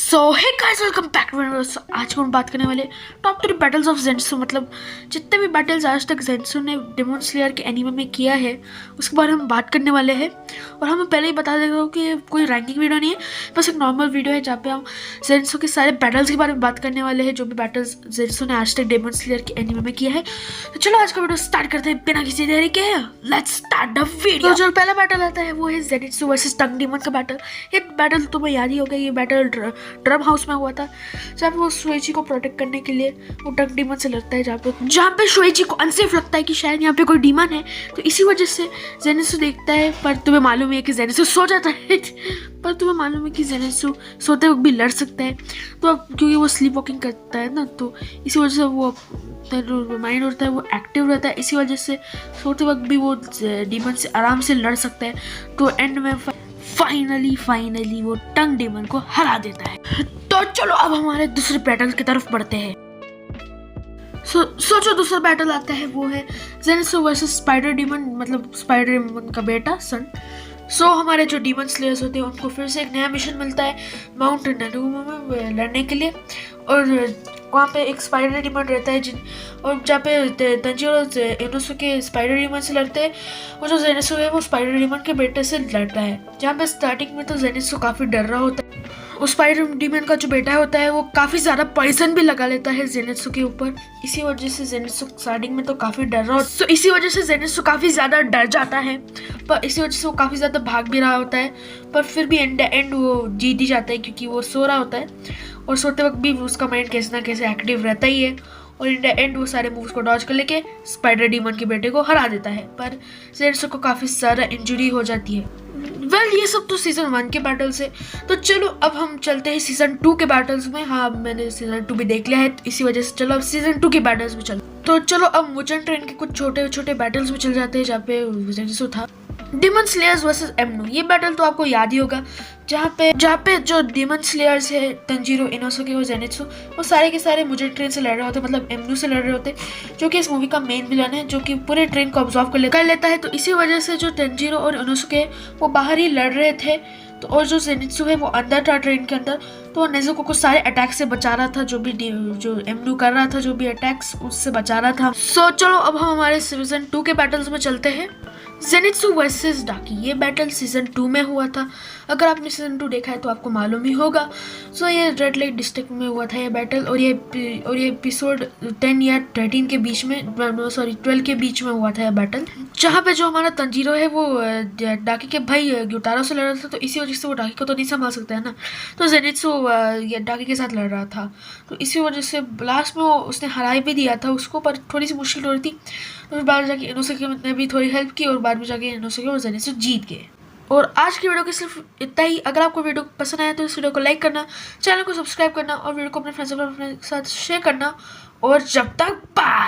So hey guys, welcome back to आज हम बात करने वाले टॉप 3 बैटल्स ऑफ ज़ेनित्सु। मतलब जितने भी बैटल्स आज तक ज़ेनित्सु ने डेमन स्लेयर के एनीमे में किया है उसके बारे में हम बात करने वाले हैं। और हम पहले ही बता देते हो कि कोई रैंकिंग वीडियो नहीं है, बस एक नॉर्मल वीडियो है जहाँ पे हम ज़ेनित्सु के सारे बैटल्स के बारे में बात करने वाले हैं, जो भी बैटल्स ज़ेनित्सु ने आज तक डेमन स्लेयर के एनीमे में किया है। तो चलो आज का वीडियो स्टार्ट करते हैं बिना किसी देरी के। Let's start the video. तो जो पहला बैटल आता है वो है ज़ेनित्सु वर्सेस टंग डीमन का बैटल। ये बैटल तुम्हें याद ही होगा, ये बैटल ड्रम हाउस में हुआ था, जहाँ पे वो शुएची को प्रोटेक्ट करने के लिए वो टंग डीमन से लड़ता है, जहाँ पे शुएची को अनसेफ लगता है कि शायद यहाँ पे कोई डीमन है। तो इसी वजह से ज़ेनित्सु देखता है, पर तुम्हें मालूम है कि ज़ेनित्सु सो जाता है पर तुम्हें मालूम है कि ज़ेनित्सु सोते वक्त भी लड़ सकता है। तो अब क्योंकि वो स्लीप वॉकिंग करता है ना, तो इसी वजह से वो माइंड होता है वो एक्टिव रहता है, इसी वजह से सोते वक्त भी वो डीमन से आराम से लड़ सकता है। तो एंड में फाइनली वो टंग डीमन को हरा देता है। तो चलो अब हमारे दूसरे बैटल की तरफ बढ़ते हैं। जो दूसरा बैटल आता है वो है ज़ेनित्सु वर्सेस स्पाइडर डीमन, मतलब स्पाइडर डीमन का बेटा सन। हमारे जो डीमन स्लेयर्स होते हैं उनको फिर से एक नया मिशन मिलता है माउंट नानुगुमा में लड़ने के लिए। और वहाँ पे एक स्पाइडर डीमन रहता है और जहाँ पे तंजीरो इनोसुके स्पाइडर डीमन से लड़ते हैं, वो जो ज़ेनित्सु है वो स्पाइडर डीमन के बेटे से लड़ता है। जहाँ पे स्टार्टिंग में तो ज़ेनित्सु काफ़ी डर रहा होता है, उस स्पाइडर डीमन का जो बेटा होता है वो काफ़ी ज़्यादा पॉइजन भी लगा लेता है ज़ेनित्सु के ऊपर। इसी वजह से ज़ेनित्सु स्टार्टिंग में तो काफ़ी डर रहा होता है, तो इसी वजह से ज़ेनित्सु काफ़ी ज़्यादा डर जाता है, पर इसी वजह से वो काफ़ी ज़्यादा भाग भी रहा होता है। पर फिर भी एंड वो जीत ही जाता है, क्योंकि वो सो रहा होता है और सोते वक्त भी उसका माइंड कैसे ना कैसे एक्टिव रहता ही है। और इन द एंड वो सारे मूव्स को डॉज कर लेके स्पाइडर डीमन के बेटे को हरा देता है, पर ज़ेनित्सु को काफ़ी सारा इंजरी हो जाती है। ये सब तो सीजन 1 के बैटल्स है। तो चलो अब हम चलते हैं सीजन 2 के बैटल्स में। हाँ, मैंने सीजन 2 भी देख लिया है, इसी वजह से चलो अब सीजन 2 के बैटल्स में चलो। तो चलो अब मुचन ट्रेन के कुछ छोटे छोटे बैटल्स में चल जाते हैं, जहाँ पे ज़ेनित्सु था। डीमन स्लेयर्स वर्सेस एमनू, ये बैटल तो आपको याद ही होगा, जहाँ पे जो डीमन स्लेयर्स है तंजीरो इनोसुके और ज़ेनित्सु, वो सारे के सारे मुझे ट्रेन से लड़ रहे होते, मतलब एमनू से लड़ रहे होते, जो कि इस मूवी का मेन विलन है, जो कि पूरे ट्रेन को ऑब्जर्व कर लेता है। तो इसी वजह से जो तंजीरो और इनोसुके वो बाहर ही लड़ रहे थे, तो और जो ज़ेनित्सु है वो अंदर था ट्रेन के अंदर। तो नेज़ुको को सारे अटैक से बचा रहा था, जो एमनू कर रहा था, जो भी अटैक्स उससे बचा रहा था। चलो अब हम हमारे सीजन 2 के बैटल्स में चलते हैं। ज़ेनित्सु वर्सेस डाकी, ये बैटल सीजन 2 में हुआ था। अगर आपने सीजन 2 देखा है तो आपको मालूम ही होगा। ये रेड लेक डिस्ट्रिक्ट में हुआ था ये बैटल, और ये एपिसोड 10 या 13 के बीच में, 12 के बीच में हुआ था ये बैटल, जहाँ पे जो हमारा तंजीरो है वो डाकी के भाई ग्युटारो से लड़ रहा था। तो इसी वजह से वो डाकी को तो नहीं संभाल सकता है ना, तो ज़ेनित्सु डाकी के साथ लड़ रहा था। तो इसी वजह से लास्ट में उसने हरा भी दिया था उसको, पर थोड़ी सी मुश्किल हो रही थी। तो फिर बाद में जाके इनोसुके ने भी थोड़ी हेल्प की, और बाद में जाके इनोसुके और ज़ेनित्सु जीत गए। और आज की वीडियो के सिर्फ इतना ही। अगर आपको वीडियो पसंद आया तो इस वीडियो को लाइक करना, चैनल को सब्सक्राइब करना और वीडियो को अपने फ्रेंड्स के साथ शेयर करना। और जब तक बाय।